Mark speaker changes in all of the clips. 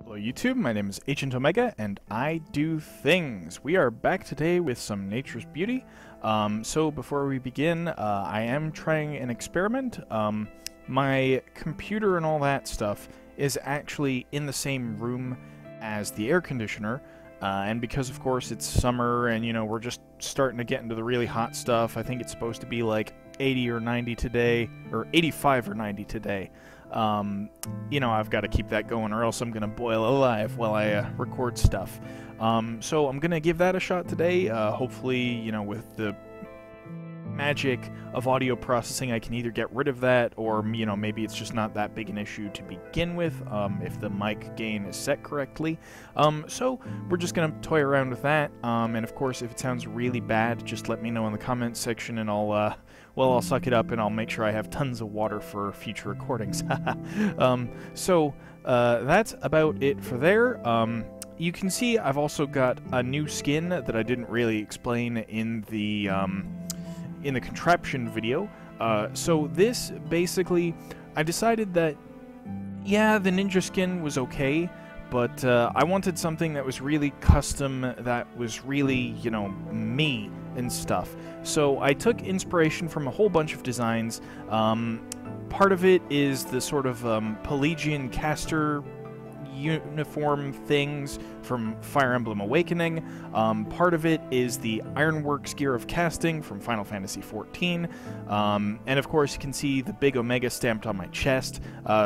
Speaker 1: Hello YouTube, my name is Agent Omega, and I do things. We are back today with some Nature's Beauty. So before we begin, I am trying an experiment. My computer and all that stuff is actually in the same room as the air conditioner, and because of course it's summer and we're just starting to get into the really hot stuff. I think it's supposed to be like 80 or 90 today, or 85 or 90 today. I've got to keep that going or else I'm going to boil alive while I record stuff. So I'm going to give that a shot today. Hopefully, with the magic of audio processing, I can either get rid of that or, maybe it's just not that big an issue to begin with, if the mic gain is set correctly. So we're just going to toy around with that. And of course, if it sounds really bad, just let me know in the comments section and I'll suck it up and I'll make sure I have tons of water for future recordings. So that's about it for there. You can see I've also got a new skin that I didn't really explain in the contraption video. So this basically, I decided that, yeah, the ninja skin was okay, but I wanted something that was really custom, that was really, me and stuff. So I took inspiration from a whole bunch of designs. Part of it is the sort of Pelagian caster uniform things from Fire Emblem Awakening. Part of it is the Ironworks gear of casting from Final Fantasy XIV. And of course you can see the big Omega stamped on my chest,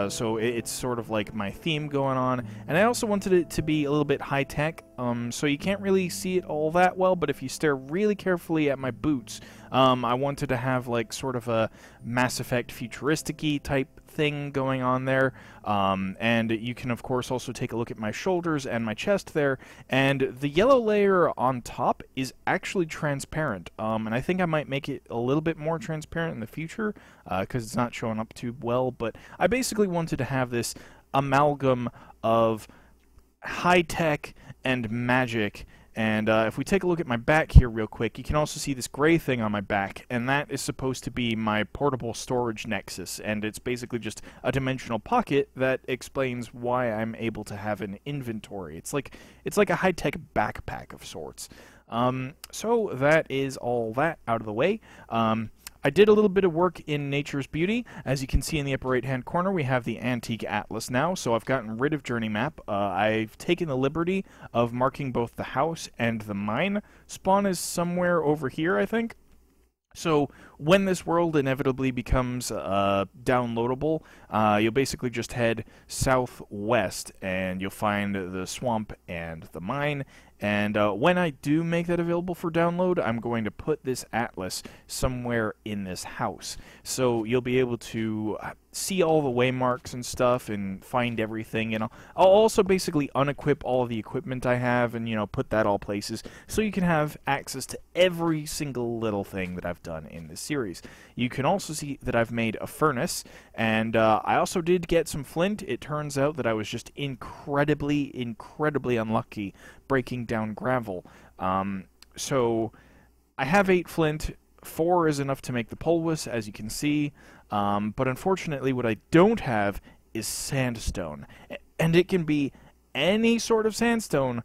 Speaker 1: so it's sort of like my theme going on. And I also wanted it to be a little bit high-tech, so you can't really see it all that well, but if you stare really carefully at my boots, I wanted to have like sort of a Mass Effect futuristic-y type thing going on there. And you can of course also take a look at my shoulders and my chest there, and the yellow layer on top is actually transparent, and I think I might make it a little bit more transparent in the future because it's not showing up too well. But I basically wanted to have this amalgam of high-tech and magic. And if we take a look at my back here real quick, you can also see this gray thing on my back, and that is supposed to be my portable storage nexus, and it's basically just a dimensional pocket that explains why I'm able to have an inventory. It's like a high-tech backpack of sorts. So that is all that out of the way. I did a little bit of work in Nature's Beauty. As you can see in the upper right-hand corner, we have the Antique Atlas now, so I've gotten rid of Journey Map. I've taken the liberty of marking both the house and the mine. Spawn is somewhere over here, I think. So when this world inevitably becomes downloadable, you'll basically just head southwest and you'll find the swamp and the mine. And when I do make that available for download, I'm going to put this atlas somewhere in this house. So you'll be able to see all the waymarks and stuff and find everything. And I'll also basically unequip all of the equipment I have and, put that all places so you can have access to every single little thing that I've done in this series. You can also see that I've made a furnace, and I also did get some flint. It turns out that I was just incredibly unlucky breaking down gravel. So I have 8 flint. 4 is enough to make the Pulvus, as you can see. But unfortunately, what I don't have is sandstone. And it can be any sort of sandstone,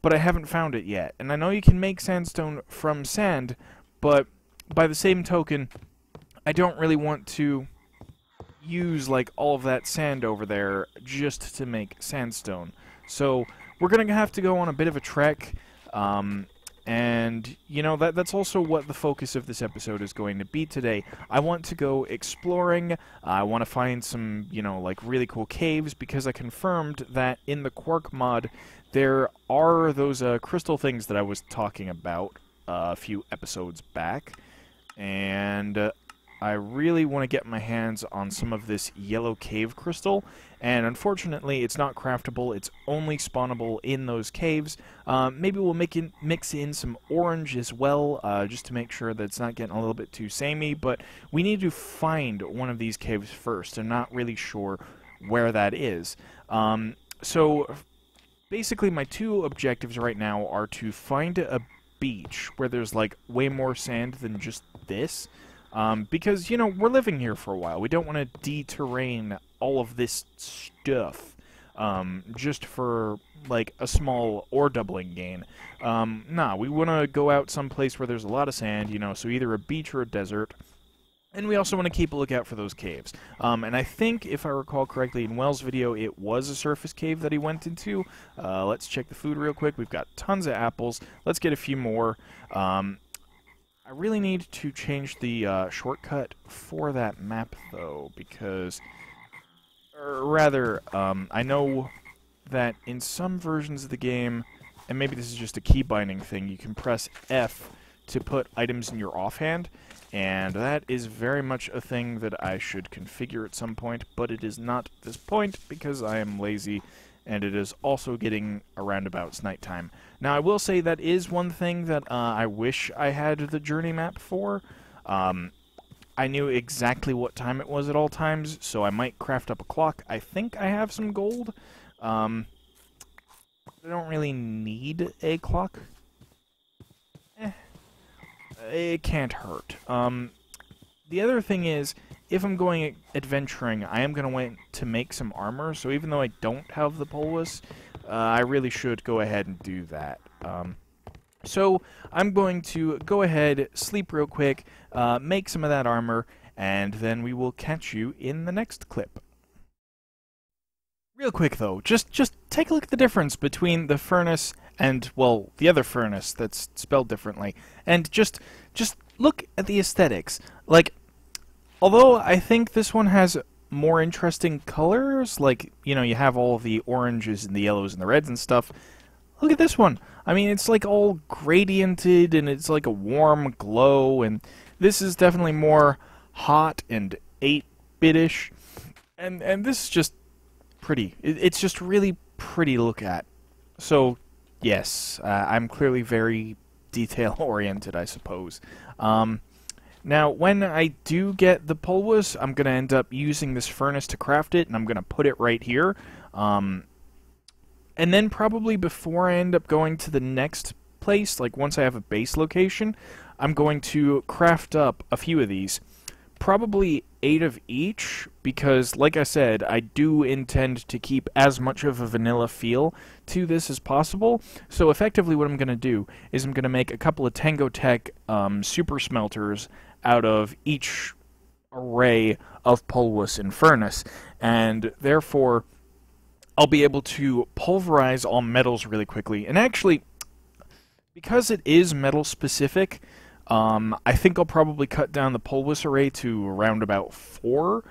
Speaker 1: but I haven't found it yet. And I know you can make sandstone from sand, but by the same token, I don't really want to use like all of that sand over there just to make sandstone. So we're gonna have to go on a bit of a trek, and that's also what the focus of this episode is going to be today. I want to go exploring. I want to find some like really cool caves, because I confirmed that in the Quark mod there are those crystal things that I was talking about a few episodes back, and I really want to get my hands on some of this yellow cave crystal, and unfortunately it's not craftable. It's only spawnable in those caves. Maybe we'll mix in some orange as well, just to make sure that it's not getting a little bit too samey, but we need to find one of these caves first. I'm not really sure where that is. So basically my 2 objectives right now are to find a beach where there's like way more sand than just this. Because, we're living here for a while. We don't want to deterrain all of this stuff. just for, like, a small ore doubling gain. Nah, we want to go out someplace where there's a lot of sand, so either a beach or a desert. And we also want to keep a lookout for those caves. And I think, if I recall correctly, in Wells' video, it was a surface cave that he went into. Let's check the food real quick. We've got tons of apples. Let's get a few more. I really need to change the shortcut for that map, though, because... Or rather, I know that in some versions of the game, and maybe this is just a key binding thing, you can press F to put items in your offhand, and that is very much a thing that I should configure at some point, but it is not at this point because I am lazy, and it is also getting around about it's nighttime. Now, I will say that is one thing that I wish I had the journey map for. I knew exactly what time it was at all times, so I might craft up a clock. I think I have some gold. I don't really need a clock. It can't hurt. The other thing is, if I'm going adventuring, I am going to want to make some armor, so even though I don't have the Pulvus, I really should go ahead and do that. So I'm going to go ahead, sleep real quick, make some of that armor, and then we will catch you in the next clip. Real quick though, just take a look at the difference between the furnace and, well, the other furnace that's spelled differently, and just look at the aesthetics. Like, although I think this one has more interesting colors, like, you have all of the oranges and the yellows and the reds and stuff, look at this one. I mean, it's like all gradiented, and it's like a warm glow, and this is definitely more hot and 8-bit-ish, and this is just pretty. It's just really pretty to look at. So, yes, I'm clearly very detail-oriented, I suppose. Now, when I do get the Pulvus, I'm going to end up using this furnace to craft it, and I'm going to put it right here. And then probably before I end up going to the next place, like once I have a base location, I'm going to craft up a few of these. Probably 8 of each, because, like I said, I do intend to keep as much of a vanilla feel to this as possible. So effectively what I'm going to do is I'm going to make a couple of Tango Tech super smelters out of each array of Pulvus and Furnace, and therefore I'll be able to pulverize all metals really quickly. And actually, because it is metal specific, I think I'll probably cut down the Pulvus array to around about 4.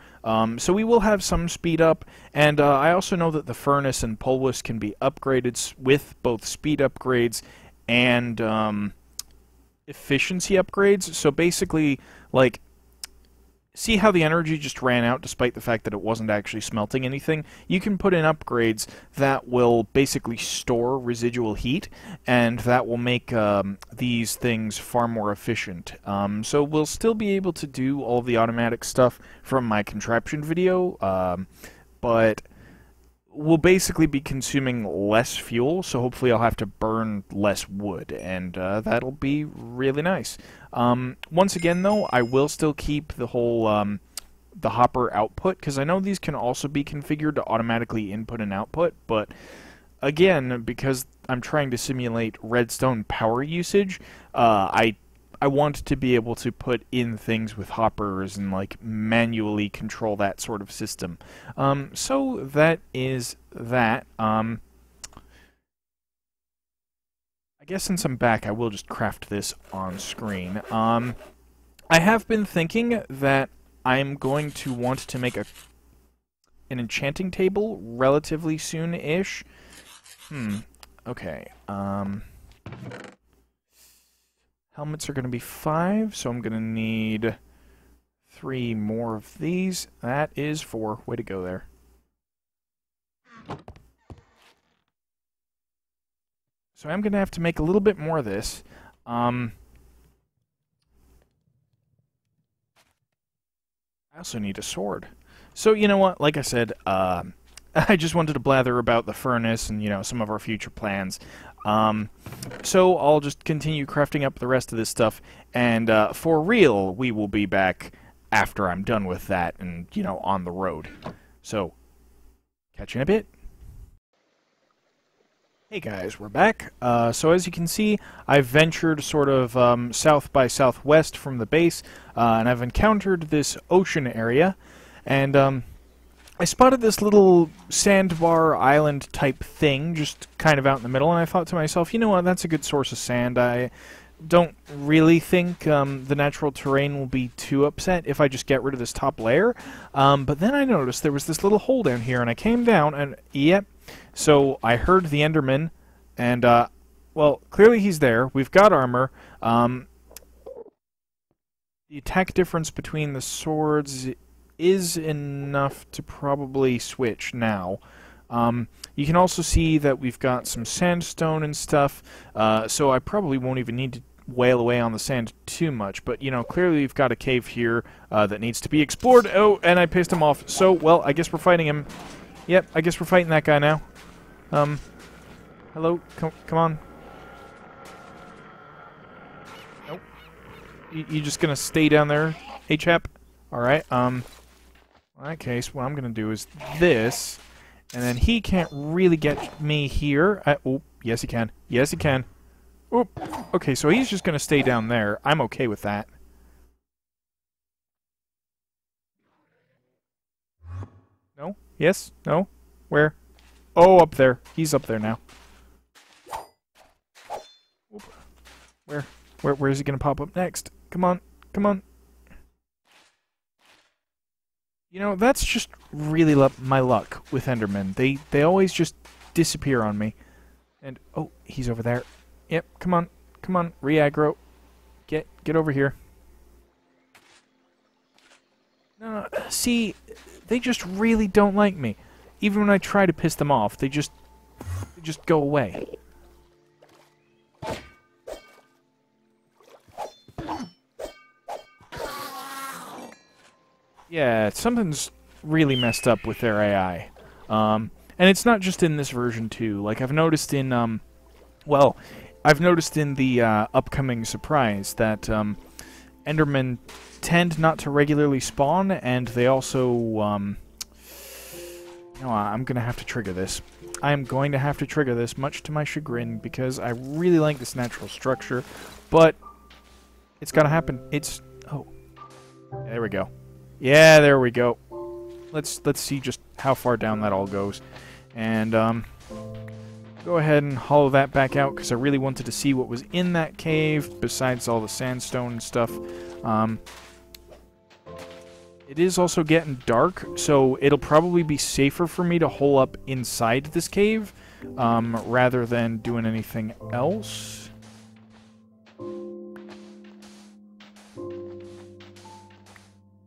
Speaker 1: So we will have some speed up, and I also know that the Furnace and Pulvus can be upgraded with both speed upgrades and efficiency upgrades. So basically, like, see how the energy just ran out despite the fact that it wasn't actually smelting anything? You can put in upgrades that will basically store residual heat, and that will make these things far more efficient. So we'll still be able to do all the automatic stuff from my contraption video, but we'll basically be consuming less fuel, so hopefully I'll have to burn less wood, and that'll be really nice. Once again, though, I will still keep the whole the hopper output, because I know these can also be configured to automatically input and output, but again, because I'm trying to simulate redstone power usage, I want to be able to put in things with hoppers and, like, manually control that sort of system. So that is that. I guess since I'm back, I will just craft this on screen. I have been thinking that I'm going to want to make an enchanting table relatively soon-ish. Okay. Helmets are going to be 5, so I'm going to need 3 more of these. That is 4. Way to go there. So I'm going to have to make a little bit more of this. I also need a sword. So, you know what? Like I said, I just wanted to blather about the furnace and, some of our future plans. So I'll just continue crafting up the rest of this stuff, and for real, we will be back after I'm done with that and, on the road. So, catch you in a bit. Hey guys, we're back. So as you can see, I've ventured sort of south by southwest from the base, and I've encountered this ocean area, and I spotted this little sandbar island type thing just kind of out in the middle, and I thought to myself, you know what, that's a good source of sand. I don't really think the natural terrain will be too upset if I just get rid of this top layer, but then I noticed there was this little hole down here, and I came down, and yep. So I heard the Enderman, and, well, clearly he's there. We've got armor. The attack difference between the swords is enough to probably switch now. You can also see that we've got some sandstone and stuff, so I probably won't even need to wail away on the sand too much. But, you know, clearly we've got a cave here that needs to be explored. Oh, and I pissed him off. So, well, I guess we're fighting him. Yep, I guess we're fighting that guy now. Hello? Come on. Nope. You just gonna stay down there, hey chap? Alright, in that case, what I'm gonna do is this, and then he can't really get me here. Oh, yes he can. Yes he can. Oop. Okay, so he's just gonna stay down there. I'm okay with that. No? Yes? No? Where? Oh, up there. He's up there now. Where? Where is he gonna pop up next? Come on. Come on. You know, that's just really my luck with Endermen. They always just disappear on me. And, oh, he's over there. Yep, come on. Come on. Re-aggro. Get over here. No, see, they just really don't like me. Even when I try to piss them off, they just go away. Yeah, something's really messed up with their AI. And it's not just in this version too. Like I've noticed in well, I've noticed in the upcoming surprise that Endermen tend not to regularly spawn, and they also no, I'm going to have to trigger this. I am going to have to trigger this, much to my chagrin, because I really like this natural structure, but it's got to happen. It's... oh. There we go. Yeah, there we go. Let's see just how far down that all goes. And, go ahead and hollow that back out, because I really wanted to see what was in that cave, besides all the sandstone and stuff. It is also getting dark, so it'll probably be safer for me to hole up inside this cave, rather than doing anything else.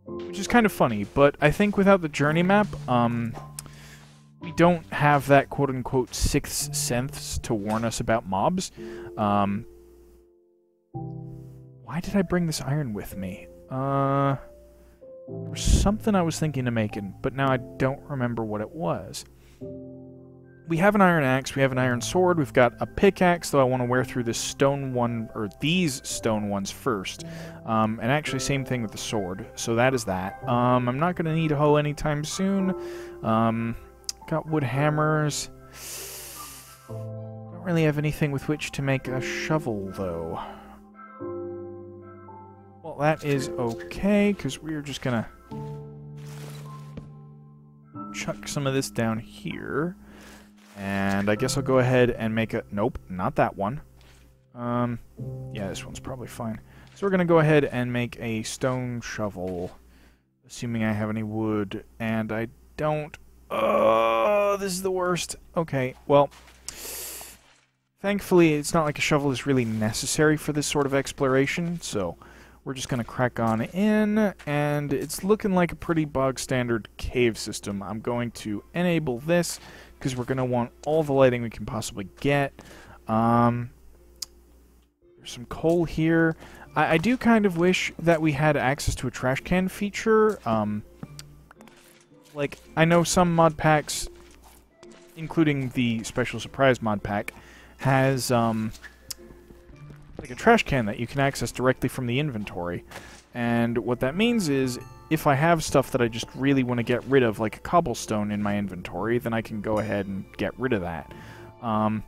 Speaker 1: Which is kind of funny, but I think without the journey map, we don't have that quote-unquote sixth sense to warn us about mobs. Why did I bring this iron with me? There was something I was thinking of making, but now I don't remember what it was. We have an iron axe, we have an iron sword, we've got a pickaxe, though I want to wear through this stone one, or these stone ones first. And actually, same thing with the sword, so that is that. I'm not going to need a hoe anytime soon. Got wood hammers. Don't really have anything with which to make a shovel, though. Well, that is okay, because we're just gonna chuck some of this down here. And I guess I'll go ahead and make a... nope, not that one. Yeah, this one's probably fine. So we're gonna go ahead and make a stone shovel, assuming I have any wood, and I don't... oh, this is the worst. Okay, well... thankfully, it's not like a shovel is really necessary for this sort of exploration, so... we're just going to crack on in, and it's looking like a pretty bog-standard cave system. I'm going to enable this, because we're going to want all the lighting we can possibly get. There's some coal here. I do kind of wish that we had access to a trash can feature. Like, I know some mod packs, including the Special Surprise mod pack, has... like a trash can that you can access directly from the inventory. And what that means is, if I have stuff that I just really want to get rid of, like a cobblestone in my inventory, then I can go ahead and get rid of that. Now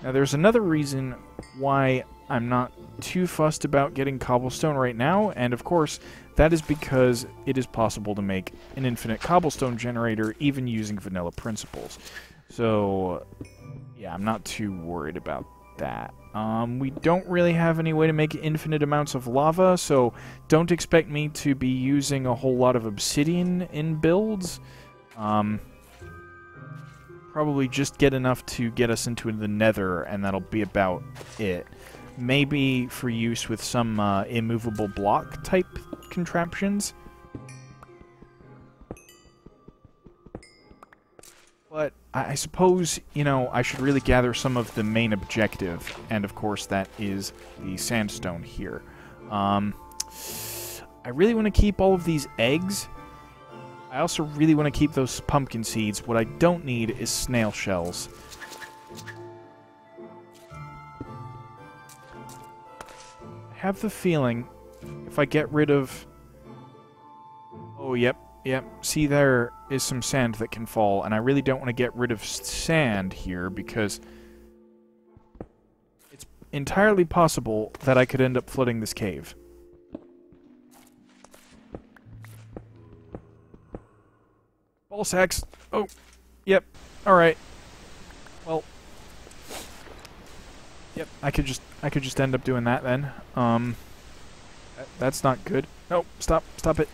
Speaker 1: there's another reason why I'm not too fussed about getting cobblestone right now, and of course that is because it is possible to make an infinite cobblestone generator even using vanilla principles. So yeah, I'm not too worried about that. We don't really have any way to make infinite amounts of lava, so don't expect me to be using a whole lot of obsidian in builds. Probably just get enough to get us into the nether, and that'll be about it. Maybe for use with some immovable block type contraptions. But I suppose, you know, I should really gather some of the main objective, and of course that is the sandstone here. I really want to keep all of these eggs. I also really want to keep those pumpkin seeds. What I don't need is snail shells. I have the feeling if I get rid of... Oh, yep. See, there is some sand that can fall, and I really don't want to get rid of sand here because it's entirely possible that I could end up flooding this cave. Ball sacks. Oh, yep. All right. Well, yep. I could just end up doing that then. That's not good. No, stop it.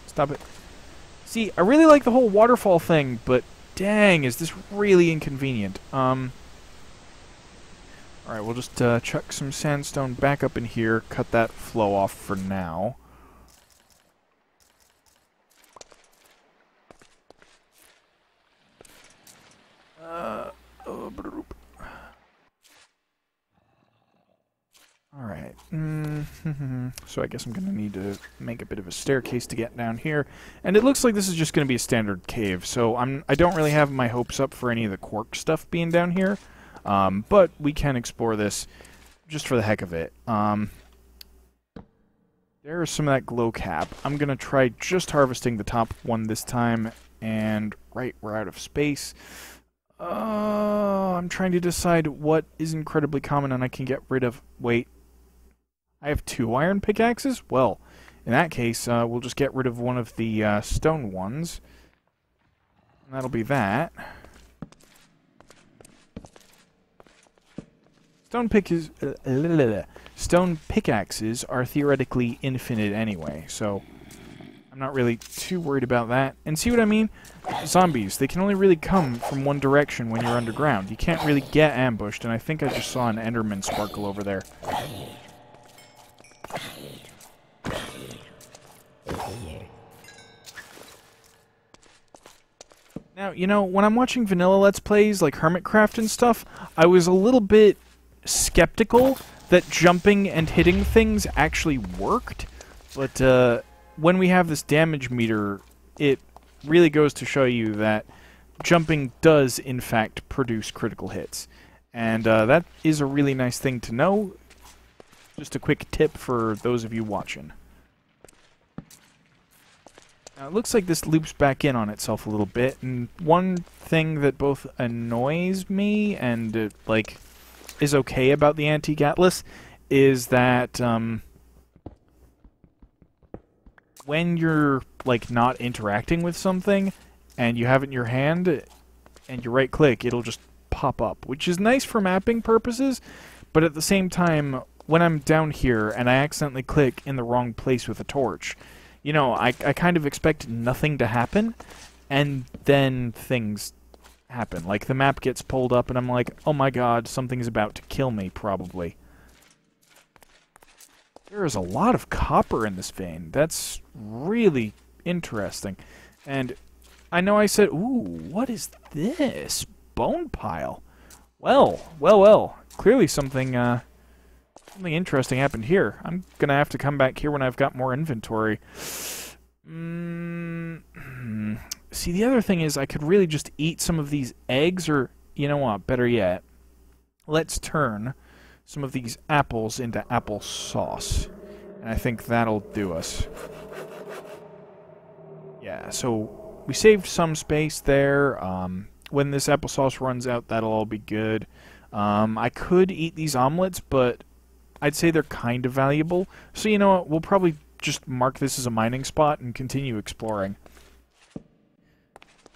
Speaker 1: See, I really like the whole waterfall thing, but dang, is this really inconvenient. Alright, we'll just chuck some sandstone back up in here, cut that flow off for now. Alright. So I guess I'm going to need to make a bit of a staircase to get down here. And it looks like this is just going to be a standard cave, so I don't really have my hopes up for any of the quark stuff being down here. But we can explore this just for the heck of it. There's some of that glow cap. I'm going to try just harvesting the top one this time. And, right, we're out of space. I'm trying to decide what is incredibly common and I can get rid of. Wait. I have 2 iron pickaxes? Well, in that case, we'll just get rid of one of the stone ones. And that'll be that. Stone pickaxes are theoretically infinite anyway, so I'm not really too worried about that. And see what I mean? Zombies, they can only really come from one direction when you're underground. You can't really get ambushed, and I think I just saw an Enderman sparkle over there. Now, you know, when I'm watching vanilla Let's Plays like Hermitcraft and stuff, I was a little bit skeptical that jumping and hitting things actually worked, but when we have this damage meter, it really goes to show you that jumping does, in fact, produce critical hits. And that is a really nice thing to know. Just a quick tip for those of you watching. Now, it looks like this loops back in on itself a little bit, and one thing that both annoys me and, like, is okay about the Antique Atlas is that, when you're, like, not interacting with something, and you have it in your hand, and you right-click, it'll just pop up, which is nice for mapping purposes, but at the same time, when I'm down here, and I accidentally click in the wrong place with a torch, you know, I kind of expect nothing to happen, and then things happen. Like, the map gets pulled up, and I'm like, oh my god, something's about to kill me, probably. There is a lot of copper in this vein. That's really interesting. And I know I said, ooh, what is this? Bone pile. Well. Clearly something interesting happened here. I'm gonna have to come back here when I've got more inventory. See, the other thing is I could really just eat some of these eggs, or, you know what, better yet, let's turn some of these apples into applesauce. And I think that'll do us. Yeah, so we saved some space there. When this applesauce runs out, that'll all be good. I could eat these omelets, but I'd say they're kind of valuable. So you know what, we'll probably just mark this as a mining spot and continue exploring.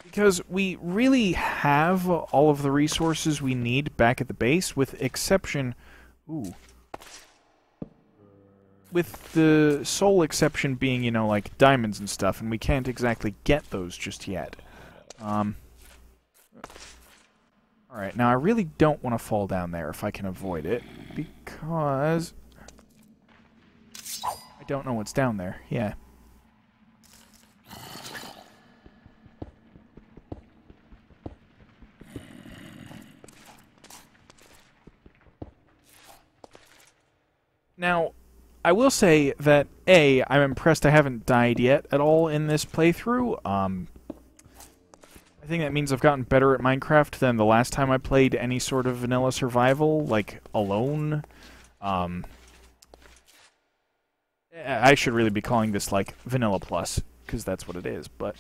Speaker 1: Because we really have all of the resources we need back at the base, with exception... Ooh. With the sole exception being, you know, like diamonds and stuff, and we can't exactly get those just yet. Alright, now I really don't want to fall down there if I can avoid it, because I don't know what's down there. Yeah. Now, I will say that, A, I'm impressed I haven't died yet at all in this playthrough. I think that means I've gotten better at Minecraft than the last time I played any sort of vanilla survival, like, alone. I should really be calling this, like, Vanilla Plus, because that's what it is, but,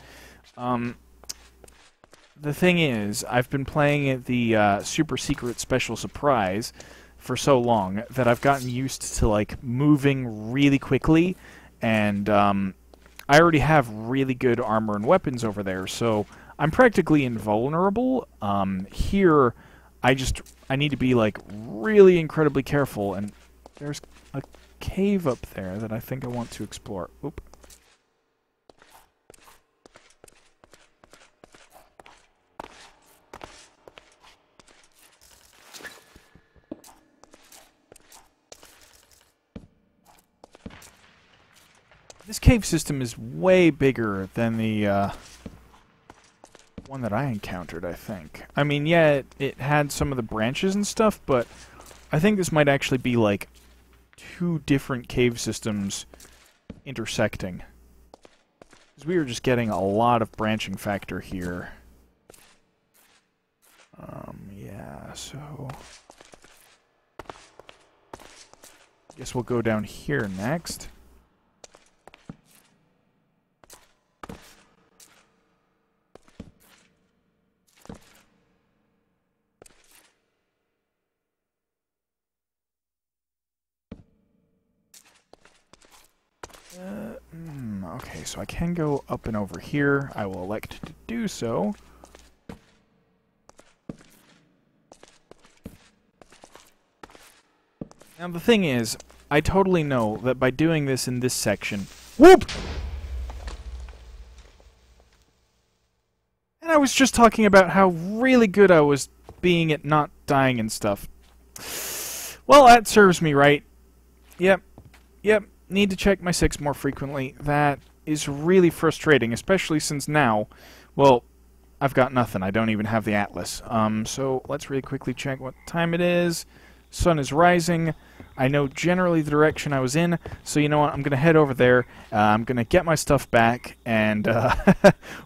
Speaker 1: the thing is, I've been playing the, Super Secret Special Surprise for so long that I've gotten used to, like, moving really quickly, and I already have really good armor and weapons over there, so I'm practically invulnerable. Here, I need to be, like, really incredibly careful, and there's a cave up there that I think I want to explore. Oop. This cave system is way bigger than the one that I encountered, I think. I mean, yeah, it had some of the branches and stuff, but I think this might actually be, like, two different cave systems intersecting. Because we were just getting a lot of branching factor here. Yeah, so... guess we'll go down here next. Okay, so I can go up and over here. I will elect to do so. Now the thing is, I totally know that by doing this in this section... Whoop! And I was just talking about how really good I was being at not dying and stuff. Well, that serves me right. Yep. Need to check my 6 more frequently. That is really frustrating, especially since now, well, I've got nothing. I don't even have the atlas. So let's really quickly check what time it is. Sun is rising. I know generally the direction I was in, so you know what? I'm going to head over there. I'm going to get my stuff back, and,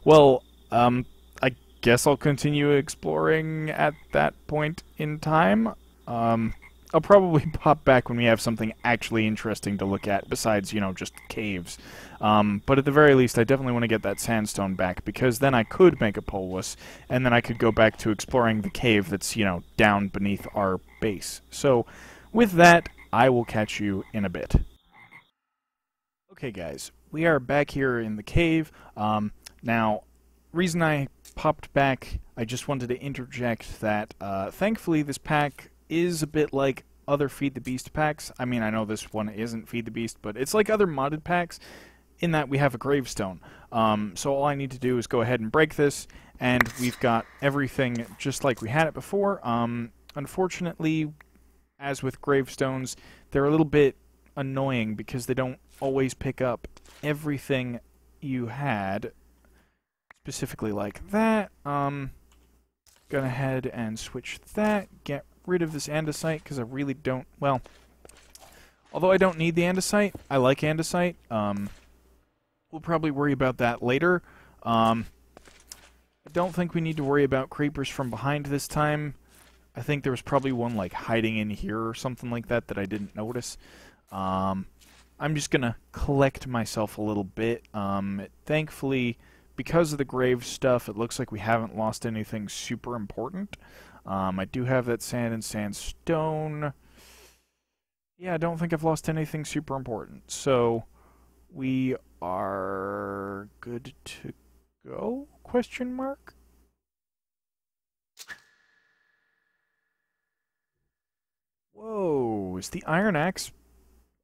Speaker 1: well, I guess I'll continue exploring at that point in time. I'll probably pop back when we have something actually interesting to look at, besides, you know, just caves. But at the very least, I definitely want to get that sandstone back, because then I could make a Pulvus, and then I could go back to exploring the cave that's, you know, down beneath our base. So, with that, I will catch you in a bit. Okay, guys, we are back here in the cave. Now, reason I popped back, I just wanted to interject that, thankfully, this pack is a bit like other Feed the Beast packs. I mean, I know this one isn't Feed the Beast, but it's like other modded packs in that we have a gravestone. So all I need to do is go ahead and break this, and we've got everything just like we had it before. Unfortunately, as with gravestones, they're a little bit annoying because they don't always pick up everything you had, specifically like that. Gonna head and switch that, get rid of this andesite, because I really don't, well, although I don't need the andesite, I like andesite. We'll probably worry about that later. I don't think we need to worry about creepers from behind this time. I think there was probably one, like, hiding in here or something like that that I didn't notice. I'm just gonna collect myself a little bit. Thankfully, because of the grave stuff, it looks like we haven't lost anything super important. I do have that sand and sandstone. Yeah, I don't think I've lost anything super important. So we are good to go? Question mark? Whoa, is the iron axe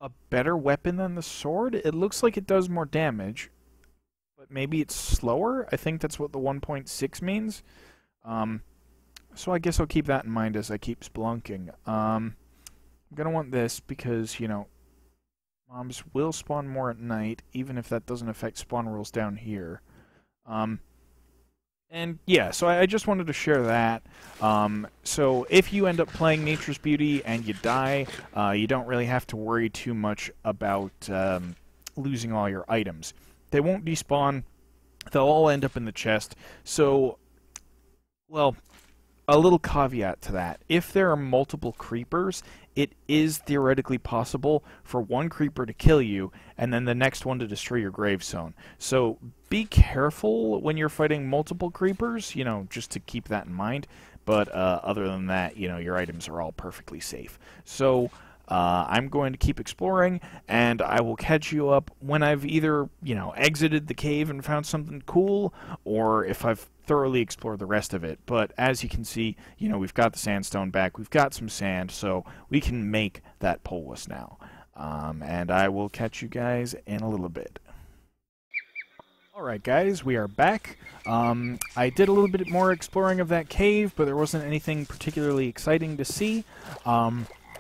Speaker 1: a better weapon than the sword? It looks like it does more damage, but maybe it's slower? I think that's what the 1.6 means. So I guess I'll keep that in mind as I keep spelunking. I'm gonna want this because, you know, mobs will spawn more at night, even if that doesn't affect spawn rules down here. And yeah, so I just wanted to share that. So if you end up playing Nature's Beauty and you die, you don't really have to worry too much about losing all your items. They won't despawn. They'll all end up in the chest. So, well, a little caveat to that. If there are multiple creepers, it is theoretically possible for one creeper to kill you and then the next one to destroy your grave zone. So be careful when you're fighting multiple creepers, you know, just to keep that in mind. But other than that, you know, your items are all perfectly safe. So I'm going to keep exploring, and I will catch you up when I've either, you know, exited the cave and found something cool, or if I've thoroughly explored the rest of it. But as you can see, you know, we've got the sandstone back, we've got some sand, so we can make that Pulvus now. And I will catch you guys in a little bit. Alright guys, we are back. I did a little bit more exploring of that cave, but there wasn't anything particularly exciting to see.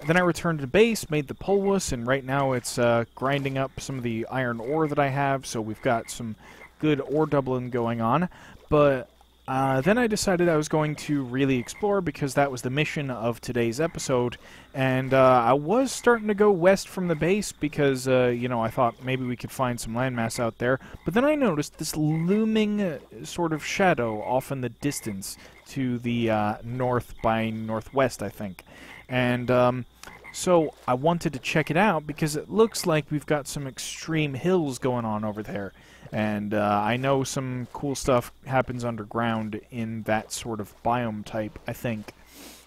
Speaker 1: Then I returned to base, made the Pulvus, and right now it's grinding up some of the iron ore that I have, so we've got some good ore doubling going on. But then I decided I was going to really explore because that was the mission of today's episode, and I was starting to go west from the base because, you know, I thought maybe we could find some landmass out there, but then I noticed this looming sort of shadow off in the distance to the north by northwest, I think. And so I wanted to check it out because it looks like we've got some extreme hills going on over there. And I know some cool stuff happens underground in that sort of biome type, I think.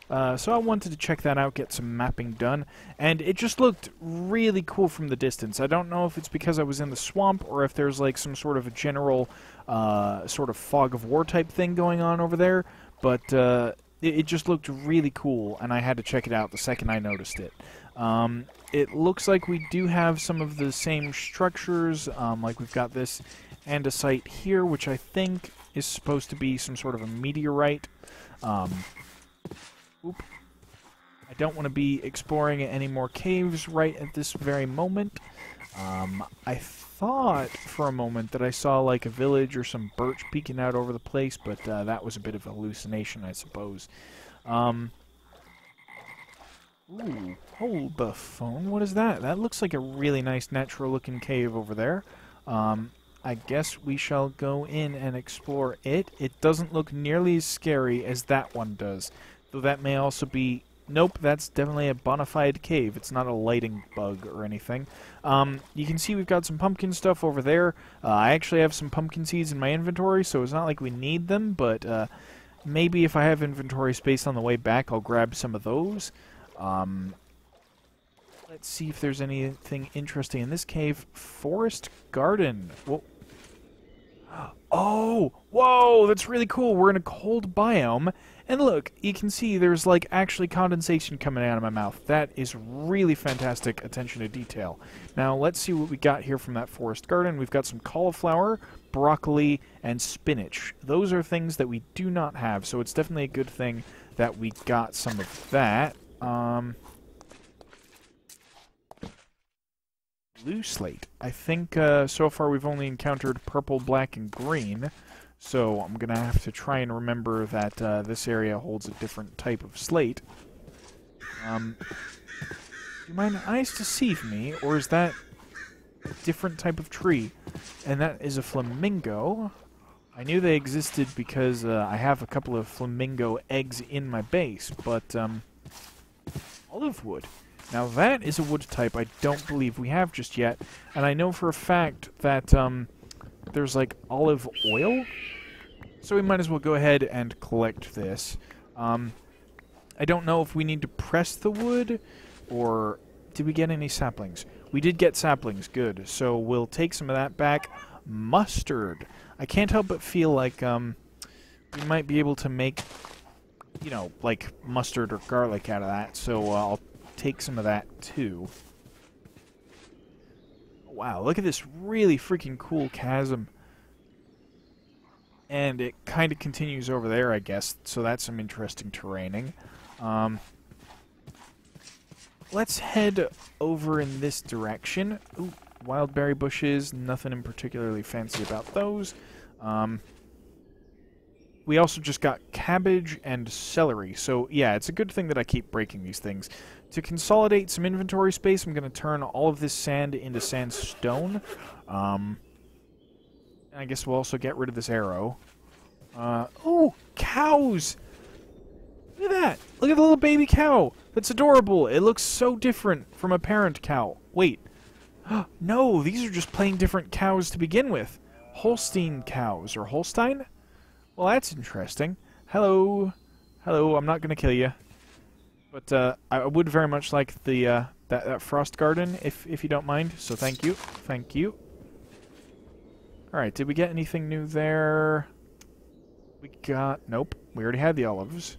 Speaker 1: So I wanted to check that out, get some mapping done, and it just looked really cool from the distance. I don't know if it's because I was in the swamp or if there's like some sort of a general sort of fog of war type thing going on over there, but it just looked really cool, and I had to check it out the second I noticed it. It looks like we do have some of the same structures, like we've got this andesite here, which I think is supposed to be some sort of a meteorite. Oop. I don't want to be exploring any more caves right at this very moment. I thought for a moment that I saw like a village or some birch peeking out over the place, but that was a bit of a hallucination, I suppose. Ooh, hold the phone. What is that? That looks like a really nice natural-looking cave over there. I guess we shall go in and explore it. It doesn't look nearly as scary as that one does, though that may also be... Nope, that's definitely a bona fide cave. It's not a lighting bug or anything. You can see we've got some pumpkin stuff over there. I actually have some pumpkin seeds in my inventory, so it's not like we need them, but maybe if I have inventory space on the way back, I'll grab some of those. Let's see if there's anything interesting in this cave. Forest garden. Whoa. Oh, whoa, that's really cool. We're in a cold biome. And look, you can see there's like actually condensation coming out of my mouth. That is really fantastic attention to detail. Now let's see what we got here from that forest garden. We've got some cauliflower, broccoli, and spinach. Those are things that we do not have, so it's definitely a good thing that we got some of that. Blue slate. I think so far we've only encountered purple, black, and green. So I'm going to have to try and remember that this area holds a different type of slate. Do my eyes deceive me, or is that a different type of tree? And that is a flamingo. I knew they existed because I have a couple of flamingo eggs in my base, but olive wood. Now that is a wood type I don't believe we have just yet, and I know for a fact that there's like olive oil, so we might as well go ahead and collect this. I don't know if we need to press the wood, or did we get any saplings? We did get saplings, good. So we'll take some of that back. Mustard. I can't help but feel like we might be able to make, you know, like mustard or garlic out of that. So I'll take some of that too. Wow, look at this really freaking cool chasm. And it kind of continues over there, I guess. So that's some interesting terraining. Let's head over in this direction. Ooh, wild berry bushes. Nothing in particularly fancy about those. We also just got cabbage and celery. So, yeah, it's a good thing that I keep breaking these things. To consolidate some inventory space, I'm going to turn all of this sand into sandstone. And I guess we'll also get rid of this arrow. Oh, cows! Look at that! Look at the little baby cow! That's adorable! It looks so different from a parent cow. Wait. No, these are just plain different cows to begin with. Holstein cows. Or Holstein? Well, that's interesting. Hello. Hello, I'm not going to kill you. But I would very much like the that frost garden, if you don't mind. So thank you. Thank you. Alright, did we get anything new there? We got... Nope. We already had the olives.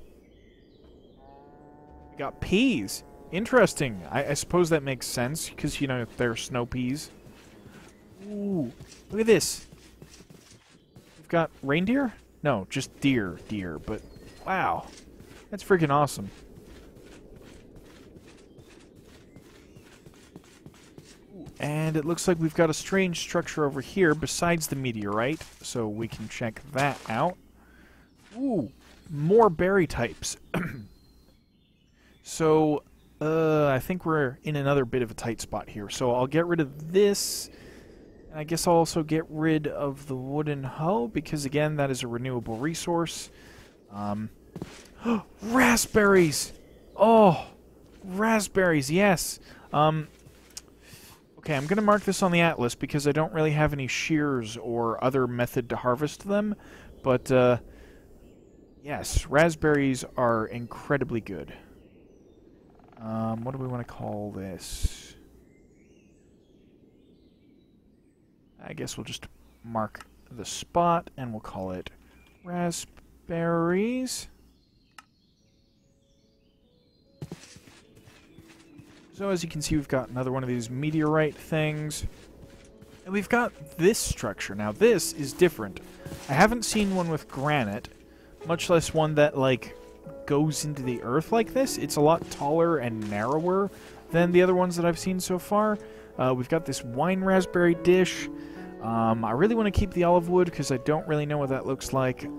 Speaker 1: We got peas. Interesting. I suppose that makes sense, because, you know, they're snow peas. Ooh. Look at this. We've got reindeer? No, just deer. Deer. But, wow. That's freaking awesome. And it looks like we've got a strange structure over here besides the meteorite, so we can check that out. Ooh, more berry types. So, I think we're in another bit of a tight spot here. So I'll get rid of this. I guess I'll also get rid of the wooden hoe, because again, that is a renewable resource. Raspberries! Oh, raspberries, yes! Okay, I'm going to mark this on the atlas because I don't really have any shears or other method to harvest them. But, yes, raspberries are incredibly good. What do we want to call this? I guess we'll just mark the spot and we'll call it raspberries. So as you can see, we've got another one of these meteorite things. And we've got this structure. Now this is different. I haven't seen one with granite, much less one that, like, goes into the earth like this. It's a lot taller and narrower than the other ones that I've seen so far. We've got this wine raspberry dish. I really want to keep the olive wood because I don't really know what that looks like.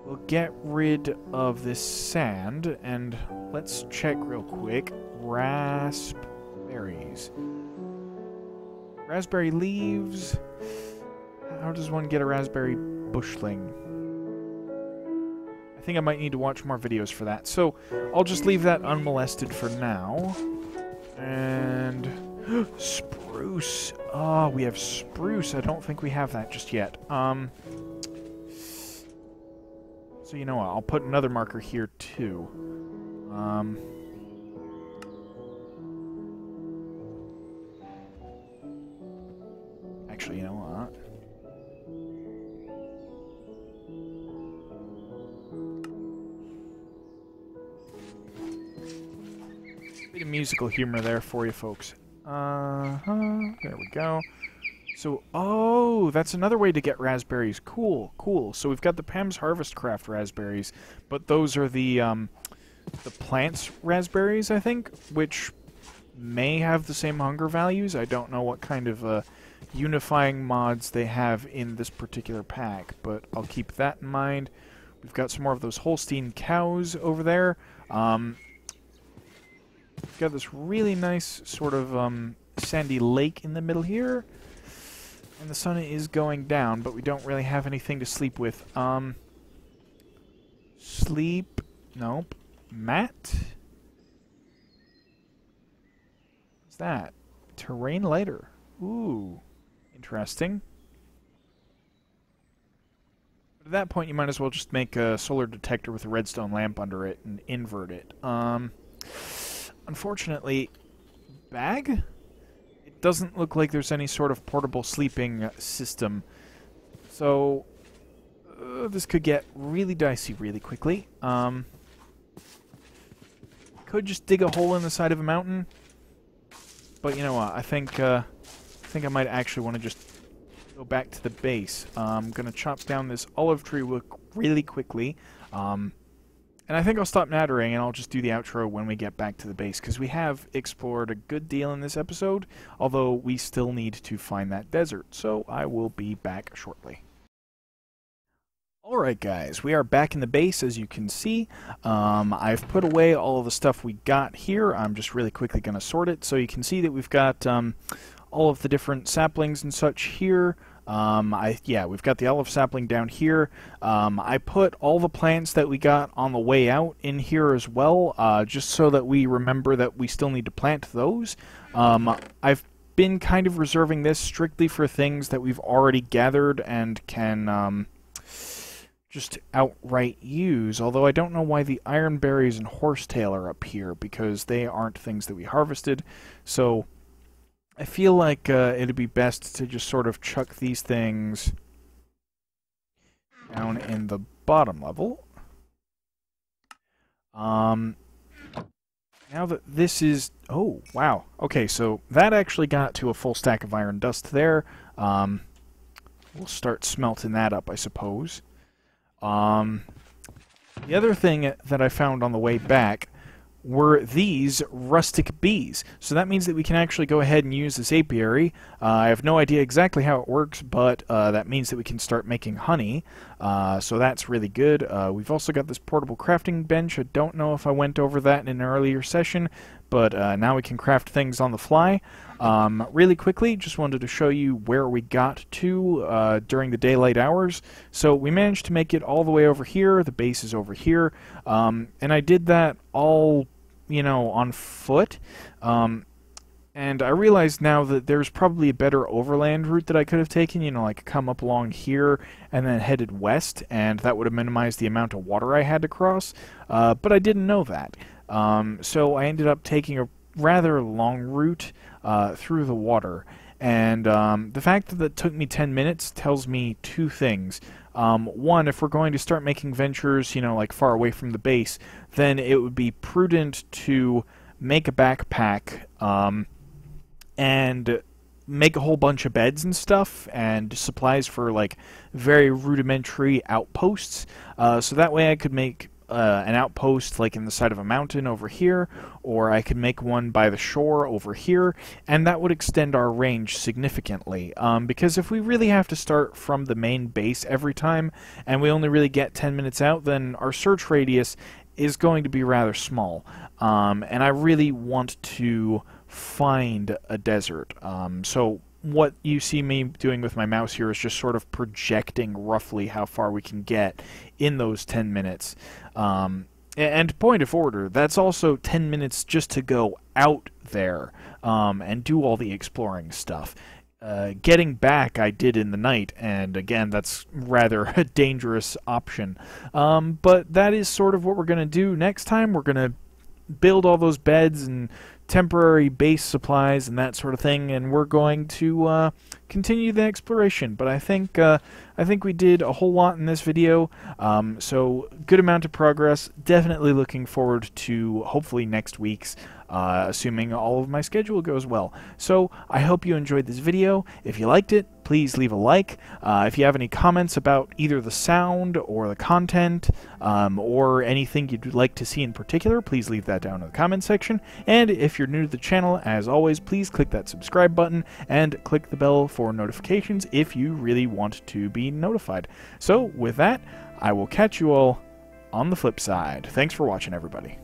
Speaker 1: We'll get rid of this sand, and let's check real quick. Raspberries. Raspberry leaves. How does one get a raspberry bushling? I think I might need to watch more videos for that. So, I'll just leave that unmolested for now. And... spruce. Oh, we have spruce. I don't think we have that just yet. So you know what, I'll put another marker here too. Actually, you know what? Bit of musical humor there for you folks. There we go. So, oh, that's another way to get raspberries. Cool, cool. So we've got the Pam's Harvest Craft raspberries, but those are the plants raspberries, I think, which may have the same hunger values. I don't know what kind of unifying mods they have in this particular pack, but I'll keep that in mind. We've got some more of those Holstein cows over there. We've got this really nice sort of sandy lake in the middle here. And the sun is going down, but we don't really have anything to sleep with. Sleep... Nope. Mat? What's that? Terrain lighter. Ooh. Interesting. At that point, you might as well just make a solar detector with a redstone lamp under it and invert it. Unfortunately, bag? It doesn't look like there's any sort of portable sleeping system. So, this could get really dicey really quickly. Could just dig a hole in the side of a mountain. But you know what? I think I might actually want to just go back to the base. I'm gonna chop down this olive tree really quickly. And I think I'll stop nattering and I'll just do the outro when we get back to the base, because we have explored a good deal in this episode, although we still need to find that desert. So I will be back shortly. Alright guys, we are back in the base, as you can see. I've put away all of the stuff we got here. I'm just really quickly going to sort it. So you can see that we've got all of the different saplings and such here. We've got the olive sapling down here. I put all the plants that we got on the way out in here as well, just so that we remember that we still need to plant those. I've been kind of reserving this strictly for things that we've already gathered and can just outright use, although I don't know why the iron berries and horsetail are up here, because they aren't things that we harvested. So I feel like it'd be best to just sort of chuck these things down in the bottom level. Now that this is... Oh, wow. Okay, so that actually got to a full stack of iron dust there. We'll start smelting that up, I suppose. The other thing that I found on the way back were these rustic bees. So that means that we can actually go ahead and use this apiary. I have no idea exactly how it works, but that means that we can start making honey. So that's really good. We've also got this portable crafting bench. I don't know if I went over that in an earlier session, but now we can craft things on the fly. Really quickly, just wanted to show you where we got to during the daylight hours. So we managed to make it all the way over here. The base is over here. And I did that all, you know, on foot. And I realize now that there's probably a better overland route that I could have taken, you know, like come up along here and then headed west, and that would have minimized the amount of water I had to cross. But I didn't know that. So I ended up taking a rather long route through the water, and the fact that it took me 10 minutes tells me two things. One, if we're going to start making ventures, you know, like far away from the base, then it would be prudent to make a backpack and make a whole bunch of beds and stuff and supplies for like very rudimentary outposts, so that way I could make an outpost like in the side of a mountain over here, or I could make one by the shore over here, and that would extend our range significantly, because if we really have to start from the main base every time and we only really get 10 minutes out, then our search radius is going to be rather small, and I really want to find a desert. So what you see me doing with my mouse here is just sort of projecting roughly how far we can get in those 10 minutes. And point of order, that's also 10 minutes just to go out there and do all the exploring stuff. Getting back I did in the night, and again, that's rather a dangerous option. But that is sort of what we're going to do next time. We're going to build all those beds and temporary base supplies and that sort of thing, and we're going to continue the exploration. But I think we did a whole lot in this video, so good amount of progress. Definitely looking forward to hopefully next week's, assuming all of my schedule goes well. So I hope you enjoyed this video. If you liked it, please leave a like. If you have any comments about either the sound or the content, or anything you'd like to see in particular, please leave that down in the comment section. And if you're new to the channel, as always, please click that subscribe button and click the bell for notifications if you really want to be notified. So with that, I will catch you all on the flip side. Thanks for watching, everybody.